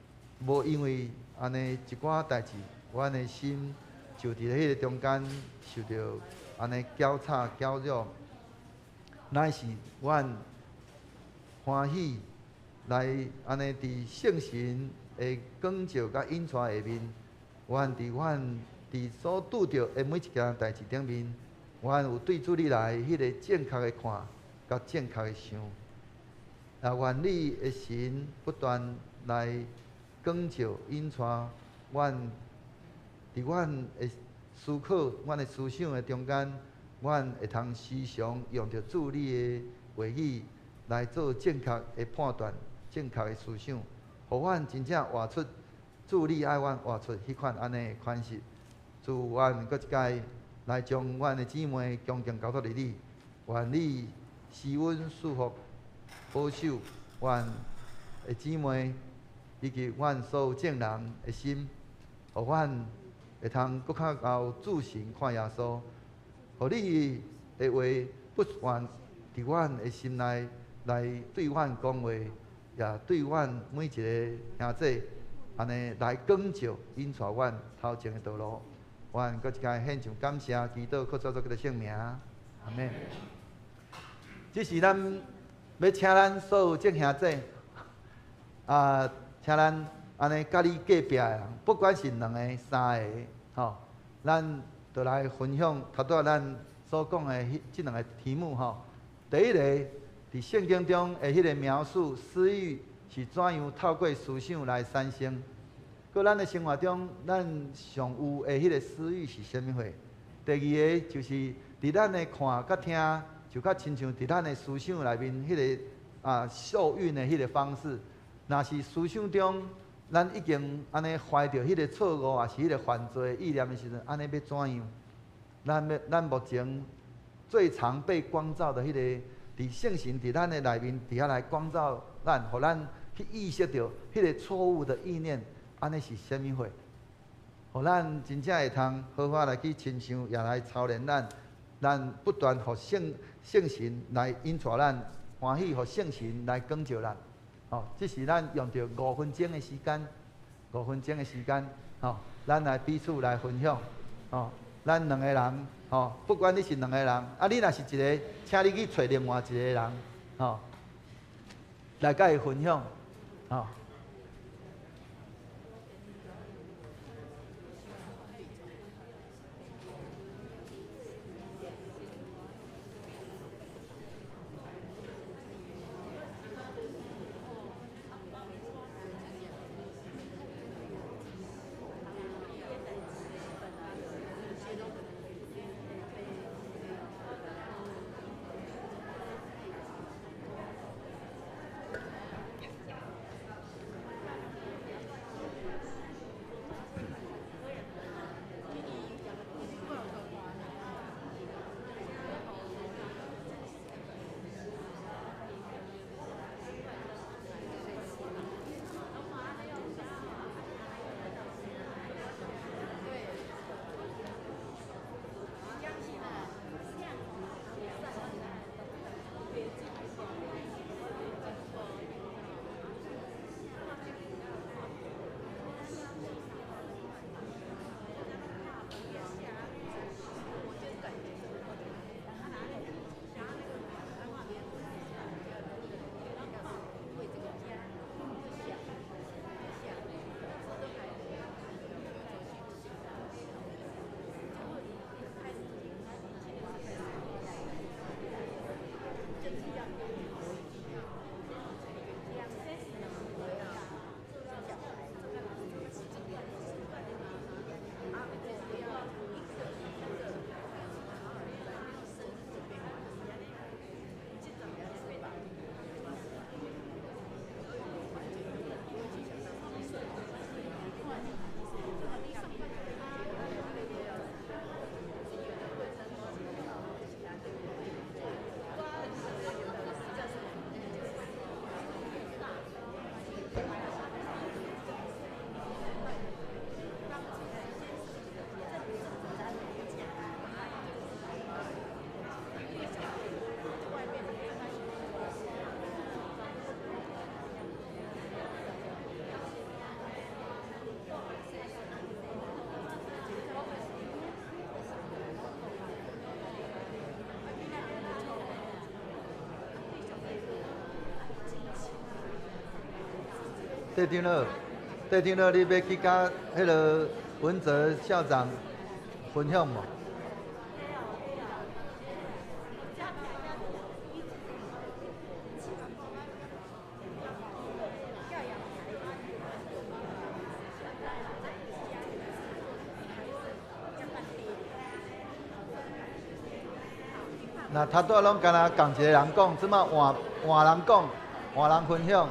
无因为安尼一寡代志，阮的心就伫咧迄个中间受到安尼搅吵搅扰，乃是阮欢喜来安尼伫圣神的光照甲引带下面，阮伫所拄着的每一件代志顶面，阮有对主你来迄个正确的看，甲正确的想。啊，愿你的神不断来光照引带阮，伫阮的思考、阮的思想的中间，阮会通时常用着主你的话语来做正确的判断、正确的思想，互阮真正活出主你爱阮活出迄款安尼的款式。主，阮搁一届来将阮的姊妹恭敬交托伫你，愿你施恩赐福。保守阮的姊妹以及阮所有众人的心，互阮会通搁较有自信看耶稣，互你的话不愿伫阮的心内来对阮讲话，也对阮每一个兄弟安尼来光照引带阮头前的道路。阮搁一届献上感谢，祈祷靠做基督圣名，阿门。这是咱。要请咱所有众兄弟，请咱安尼甲你隔壁的人，不管是2个、3个，吼，咱就来分享头拄咱所讲的即2个题目，吼。第一个，伫圣经中的迄个描述，私欲是怎样透过思想来产生？搁咱的生活中，咱上有的迄个私欲是啥物货？第二个就是伫咱的看甲听。就较亲像伫咱的思想内面迄个受孕的迄个方式，若是思想中咱已经安尼怀着迄个错误，也是迄个犯罪意念的时阵，安尼要怎样？咱目前最常被光照的迄个，伫圣神伫咱的内面，伫遐来光照咱，互咱去意识到迄个错误的意念，安尼是啥物货？互咱真正会通好好来去亲像，也来操练咱不断互圣神来引带咱，欢喜互圣神来光照咱。哦，这是咱用着5分钟的时间，5分钟的时间，哦，咱来彼此来分享。哦，咱2个人，哦，不管你是2个人，你若是一个，请你去找另外一个人，哦，来甲伊分享，哦。队长了，队长了，你要去甲迄个文泽校长分享无？那他多拢干那共一个人讲，即马换人讲，换人分享。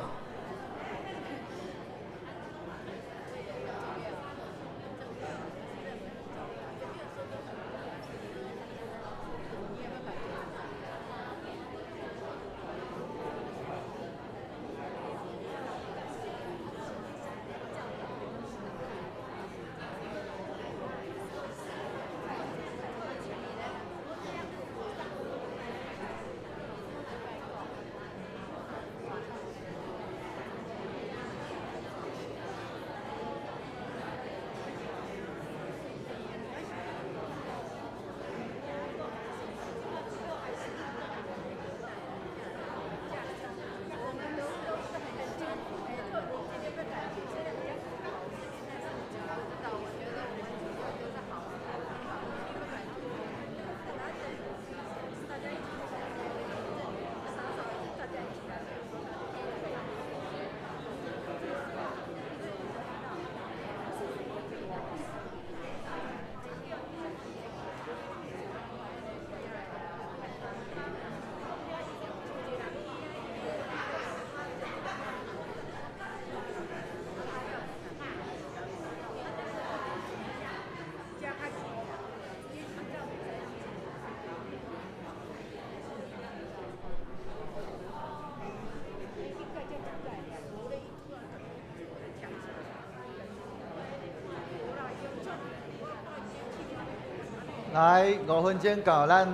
来，5分钟到，咱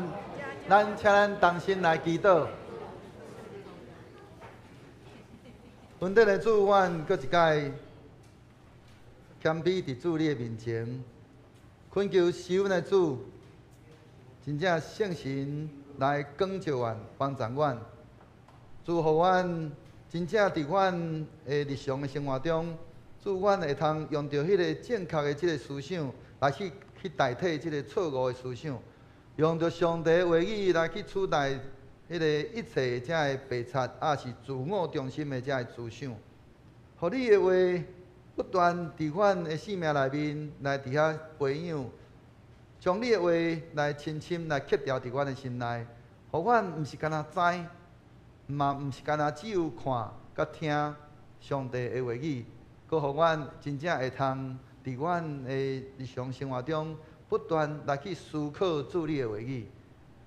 请咱同心来祈祷。阮顶的主，阮搁一届谦卑伫主你的面前，恳求施恩的主，真正圣神来光照阮、帮助阮，祝福阮真正伫阮的日常的生活中，祝阮会通用着迄个正确的即个思想来去代替即个错误的思想，用着上帝的话语来去取代迄个一切遮的白贼，也是自我中心的遮的思想。互你的话不断伫阮的生命内面来伫遐培养，将你的话来深深来刻掉伫阮的心内，互阮毋是干那知，嘛毋是干那只有看甲听上帝的话语，佮互阮真正会通。伫阮的日常生活中，不断来去思考主你的话语，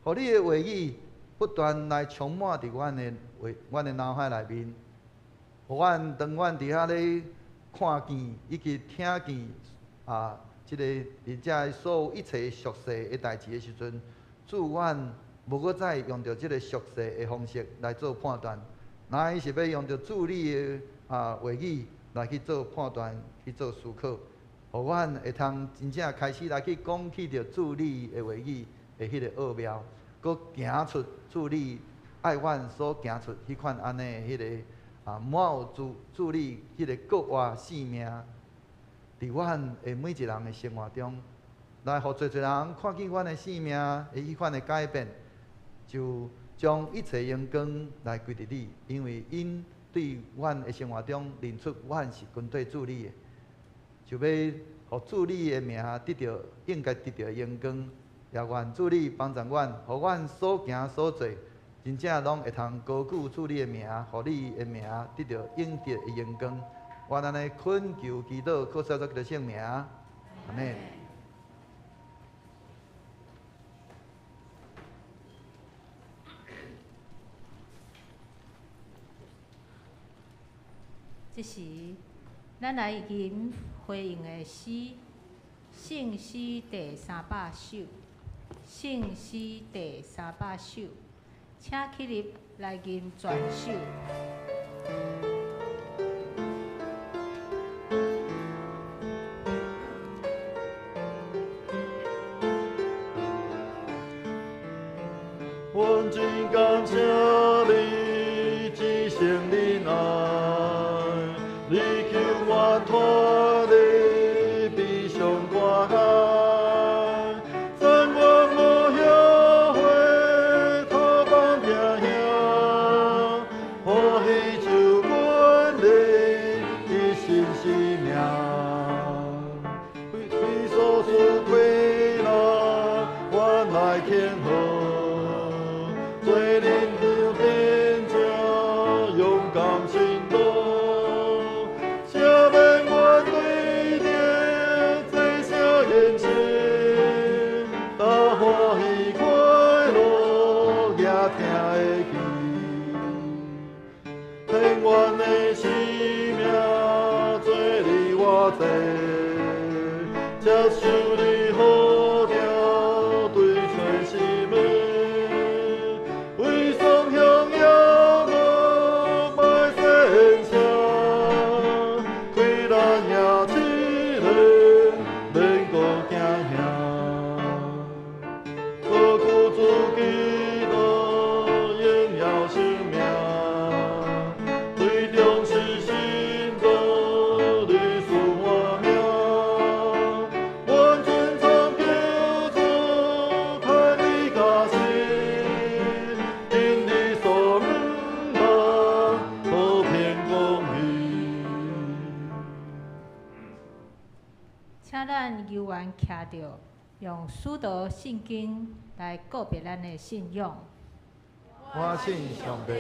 互你的话语不断来充满伫阮的脑海内面，互阮当阮伫遐咧看见以及听见即个伫遮所有一切俗世的代志的时阵，主阮无搁再用着即个俗世的方式来做判断，乃是要用着主你的话语来去做判断，去做思考。互阮会通真正开始来去讲起着主你的话语的迄个奥妙，佮行出主你爱阮所行出迄款安尼迄个满有主你迄个国活生命，伫阮的每一人的生活中，来互侪人看见阮的生命的迄款的改变，就将一切荣光来归伫你，因为因对阮的生活中认出阮是跟对主你的。就要互主你的名得到应该得到的荣光，也愿主你帮助阮，互阮所行所做，真正拢会通高举主你的名，互你的名得到应得的荣光。我安尼恳求祈祷，靠sau基督圣名，阿门。这时，咱来已经回应的诗，圣诗第300首，圣诗第300首，请起立来吟全首。阮真感谢你，只剩你爱。你好调对吹心的，为上向遥望百声声，开咱兄亲的，免搁惊兄，何故自己都应要性命？对中是心多的数我命，完全常叫做看你家心，因你所能和平公义。请咱犹原徛着，用使徒圣经来告别咱的信仰。我信上帝，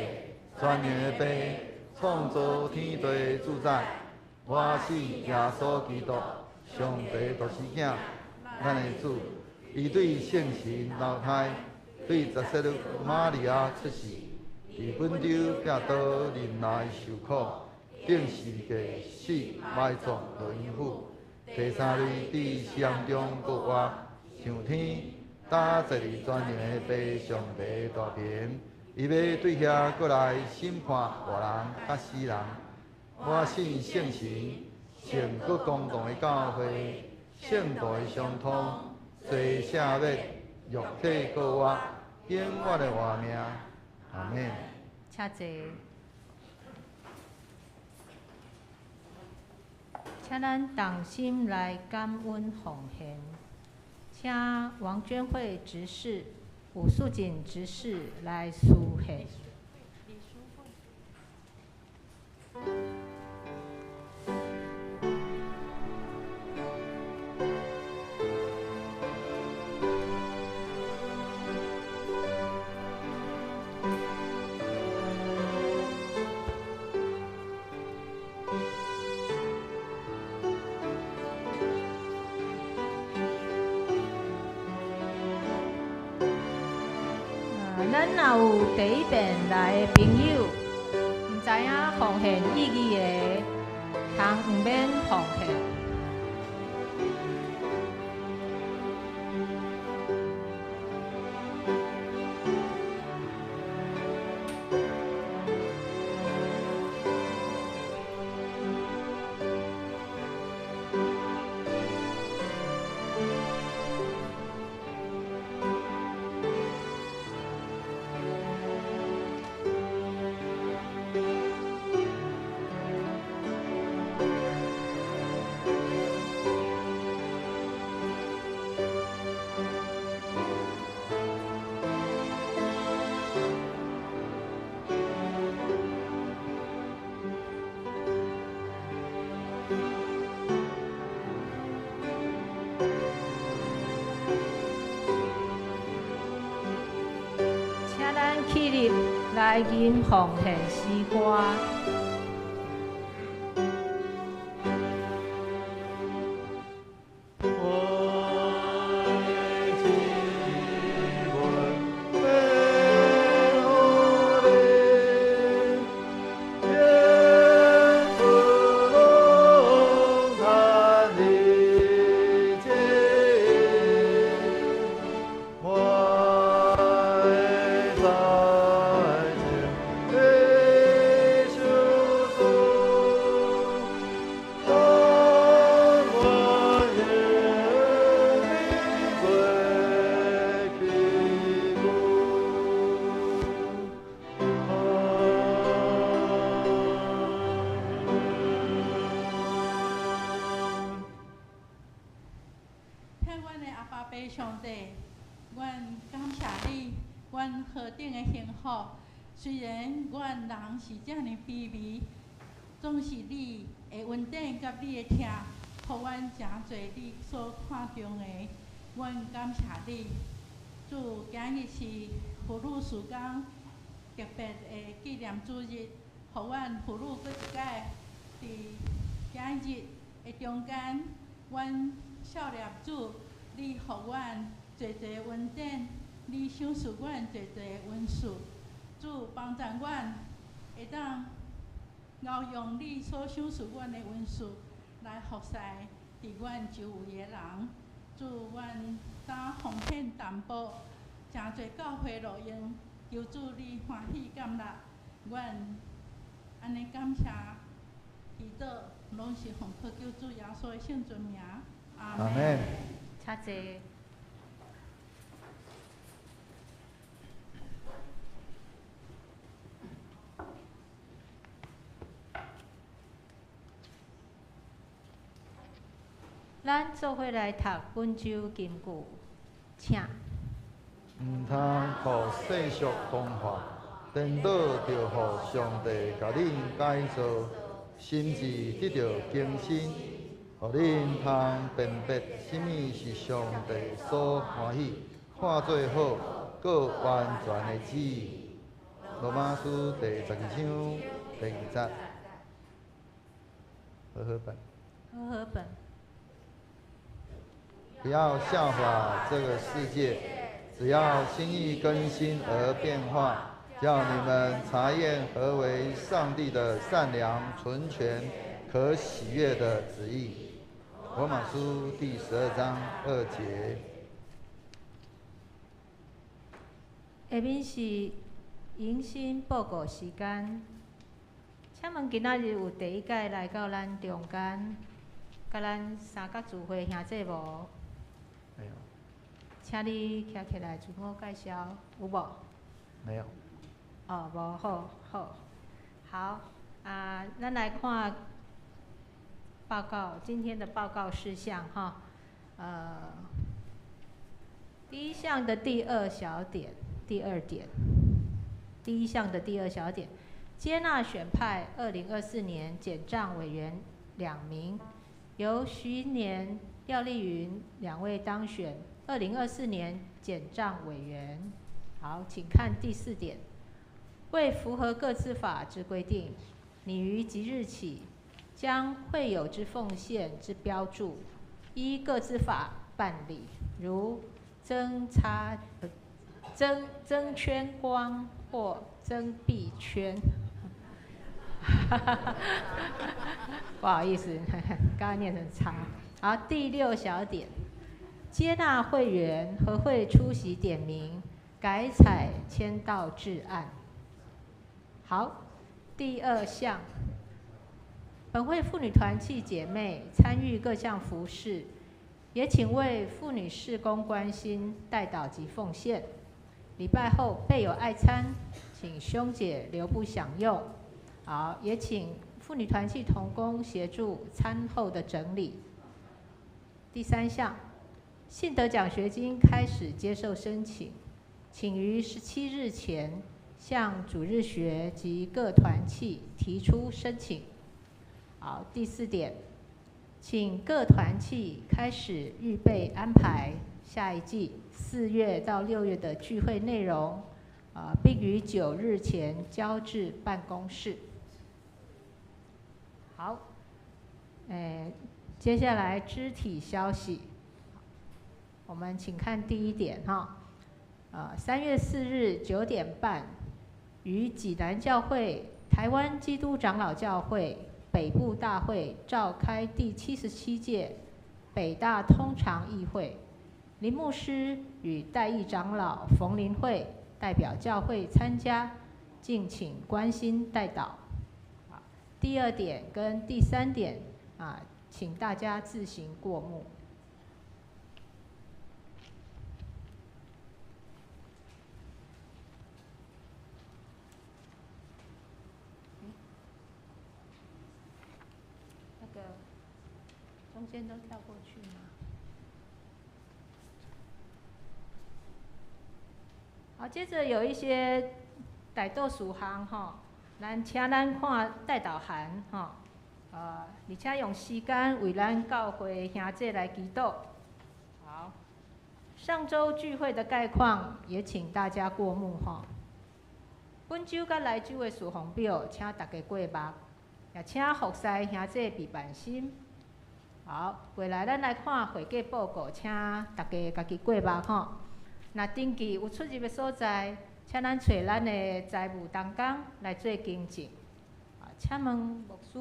全能的爸，创造天地的主宰。我信耶稣基督，上帝独生囝，咱的主。伊对圣神流胎，对十色玛利亚出世，伫本州架刀忍耐受苦，顶世界死埋葬落阴府。第三日伫死人中复活，上天，打坐伫全能的爸上帝大平。伊要对遐过来审判活人甲死人。我信圣神，圣国公共的教会，圣道的相通，罪赦免，肉体告我，永远的活命。阿免。请坐。请咱同心来感恩奉献，请王娟慧执事、吴素锦执事来书献。咱若有第一遍来的朋友，毋知影奉献意义的，通毋免奉献。起立来吟奉献诗歌。虽然阮人是遮尔卑微，总是你的恩典甲你的疼，互阮诚侪你所看重的。阮感谢你，主今日是妇女事工特别的纪念主日，互阮妇女搁一摆伫今日的中间，阮少年主，你互阮侪侪恩典，你赏赐阮侪侪恩赐。主帮助阮，会当熬用你所赏赐阮的恩赐来服侍伫阮周围的人。主，阮今奉献淡薄，诚侪教会路用，求主你欢喜感纳，阮安尼感谢祈祷，拢是奉靠救主耶稣的圣尊名，阿门。阿门。请坐。咱做伙来读本周金句，请。毋通互世俗同化，颠倒着互上帝甲恁改造，心智得到更新，互恁通辨别什么是上帝所欢喜、看做好、搁完全的旨意。罗马书第12章第2节。和合本。和合本。不要效法这个世界，只要心意更新而变化，叫你们查验何为上帝的善良、纯全、可喜悦的旨意。罗马书第12章2节。下面是迎新报告时间，请问今仔日有第一届来到咱中间，甲咱三角聚会兄弟无？没有。请你站起来自我介绍，有无？没有。哦，无好，好，好啊，咱来看报告，今天的报告事项哈，第一项的第2小点，第2点，第一项的第2小点，接纳选派2024年检账委员2名，由徐年、廖丽云2位当选2024年检账委员。好，请看第4点。为符合各自法之规定，拟于即日起，将会有之奉献之标注，依各自法办理，如增圈光或增币圈。不好意思，刚刚念成叉。好，第6小点，接纳会员和会出席点名，改采签到制案。好，第2项，本会妇女团契姐妹参与各项服事，也请为妇女事工关心、代祷及奉献。礼拜后备有爱餐，请兄姐留步享用。好，也请妇女团契同工协助餐后的整理。第3项，信德奖学金开始接受申请，请于17日前向主日学及各团契提出申请。好，第4点，请各团契开始预备安排下一季4月到6月的聚会内容，并于9日前交至办公室。好，接下来肢体消息，我们请看第1点哈，3月4日9点半，于济南教会台湾基督长老教会北部大会召开第77届北大通常议会，林牧师与代议长老冯林慧代表教会参加，敬请关心代祷。第2点跟第3点请大家自行过目。那个中间都跳过去吗？好，接着有一些代祷事项哈。请咱看代祷函吼，而且用时间为咱教会兄弟来祈祷。好，上周聚会的概况也请大家过目吼。本周甲来周的事项表，请大家过目，也请服侍兄弟备办心。好，过来咱来看会计报告，请大家家己过目吼。若登记有出入的所在，请咱找咱的财务同工来做更正。请问牧师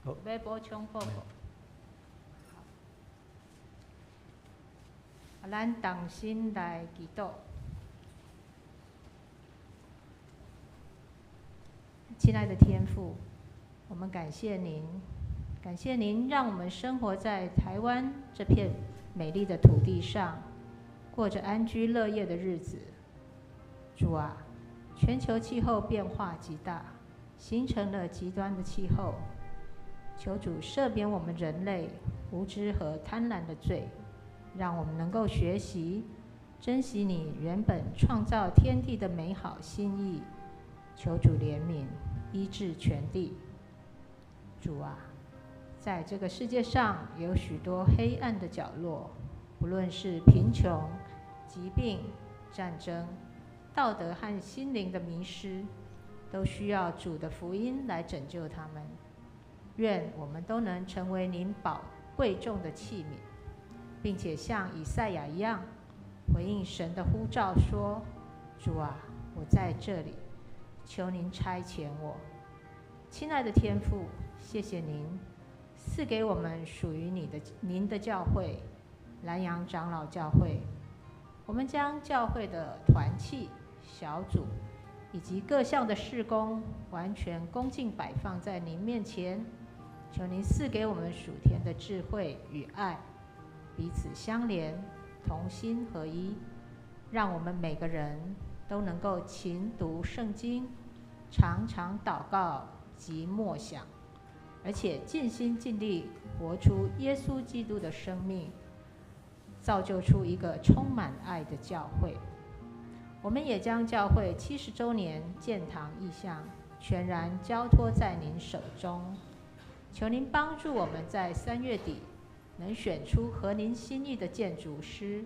要补充报告？咱同心来祈祷。亲爱的天父，我们感谢您，感谢您让我们生活在台湾这片美丽的土地上，过着安居乐业的日子。主啊，全球气候变化极大，形成了极端的气候。求主赦免我们人类无知和贪婪的罪，让我们能够学习珍惜你原本创造天地的美好心意。求主怜悯，医治全地。主啊，在这个世界上有许多黑暗的角落，不论是贫穷、疾病、战争、道德和心灵的迷失，都需要主的福音来拯救他们。愿我们都能成为您宝贵重的器皿，并且像以赛亚一样回应神的呼召说：主啊，我在这里，求您差遣我。亲爱的天父，谢谢您赐给我们属于您的教会南洋长老教会。我们将教会的团契、小组以及各项的事工完全恭敬摆放在您面前，求您赐给我们属天的智慧与爱，彼此相连，同心合一，让我们每个人都能够勤读圣经，常常祷告及默想，而且尽心尽力活出耶稣基督的生命，造就出一个充满爱的教会。我们也将教会70周年建堂意向全然交托在您手中，求您帮助我们在3月底能选出合您心意的建筑师，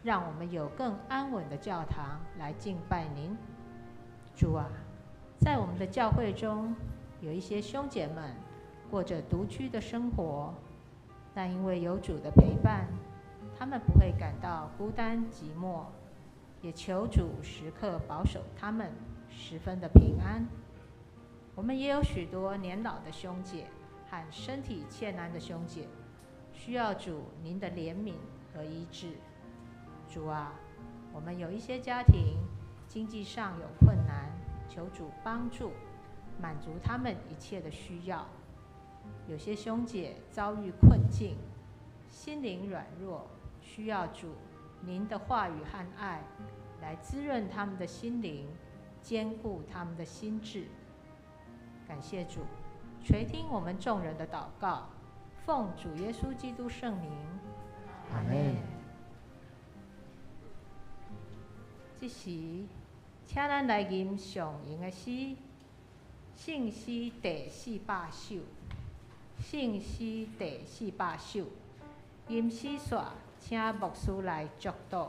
让我们有更安稳的教堂来敬拜您。主啊，在我们的教会中有一些兄姐们过着独居的生活，但因为有主的陪伴，他们不会感到孤单寂寞，也求主时刻保守他们十分的平安。我们也有许多年老的兄姐和身体欠难的兄姐，需要主您的怜悯和医治。主啊，我们有一些家庭经济上有困难，求主帮助，满足他们一切的需要。有些兄姐遭遇困境，心灵软弱，需要主您的话语和爱来滋润他们的心灵，坚固他们的心志。感谢主，垂听我们众人的祷告，奉主耶稣基督圣名，阿们。这时，请咱来吟上吟的诗，圣诗第400首，圣诗第400首，吟诗线，请牧师来祝祷。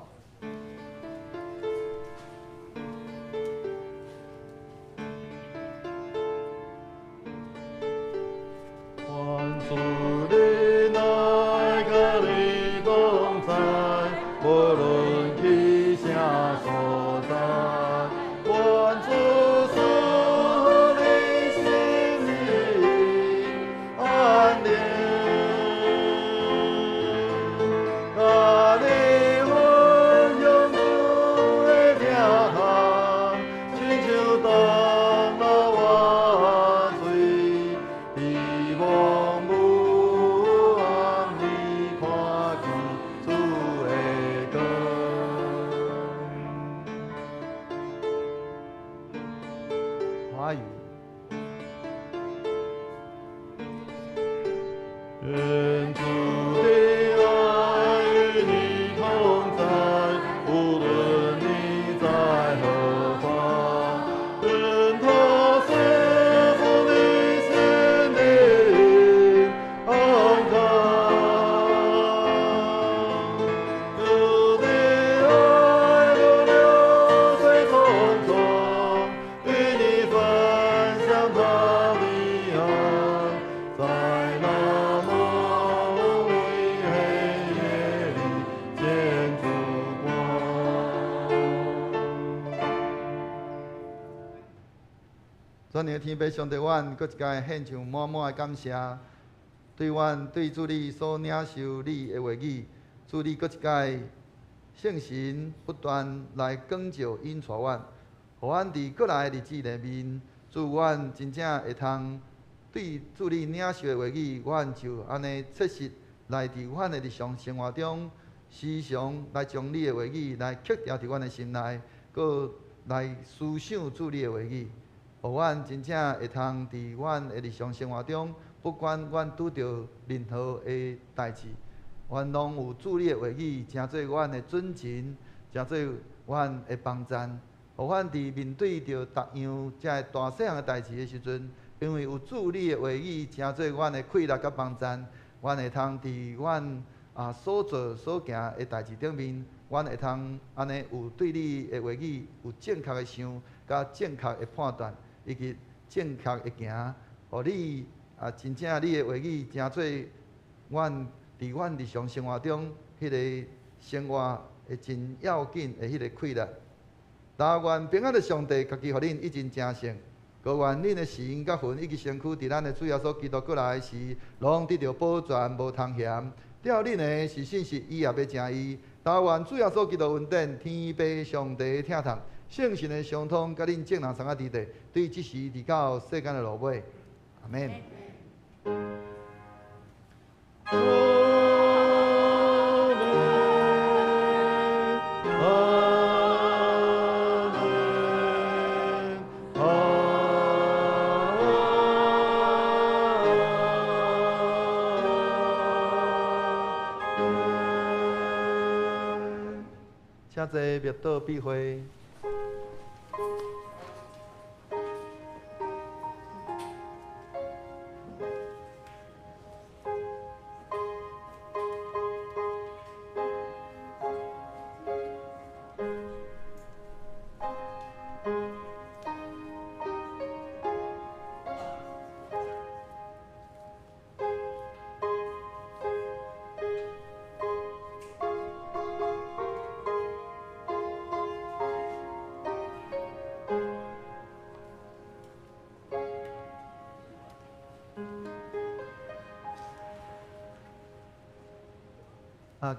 全能的天父上帝，阮搁一届献上满满的感谢，对主你所领受你的话语，主你搁一届圣神不断来光照引带阮，互阮伫过来的日子里面，祝阮真正会通对主你领受的话语，阮就安尼切实来伫阮的日常生活中，时常来将你的话语来刻掉伫阮的心内，搁来思想主你的话语，互阮真正会通伫阮的日常生活中，不管阮拄着任何的代志，阮拢有主你的话语，成做阮的准绳，成做阮的帮站，互阮伫面对着逐样遮大细项的代志的时阵，因为有主你的话语，成做阮的快乐甲帮站，阮会通伫阮所做所行的代志顶面，阮会通安尼有对你的话语有正确的想，甲正确的判断，以及正确的行，互你真正你的话语成做阮伫阮日常生活中迄个生活会真要紧的迄个快乐。但愿平安的上帝家己互恁一真正胜，高愿恁的心甲魂以及身躯伫咱的主耶稣基督过来时，拢得到保全无通嫌。了恁的是信实，伊也要正义。但愿主耶稣基督恩典，天父上帝听从，圣神的相通，甲恁众人同啊伫地，对即时直到世间的落尾。阿免。请坐灭道避讳。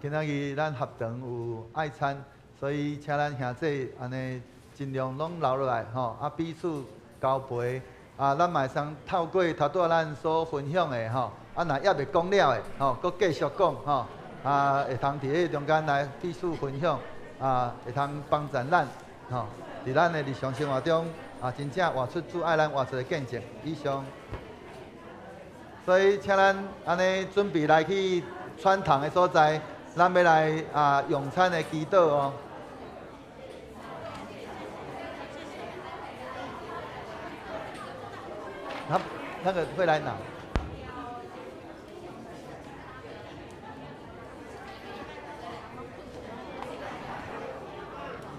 今仔日咱合堂有爱餐，所以请咱兄弟安尼尽量拢留落来吼，彼此交陪。咱嘛会通透过头拄仔咱所分享的吼，若还未讲了的吼，搁继续讲吼，会通伫迄中间来彼此分享，会通帮助咱吼，伫咱的日常生活中真正活出主爱咱活出的见证。以上，所以请咱安尼准备来去穿堂的所在。咱要来用餐的祈祷哦。那个会来拿。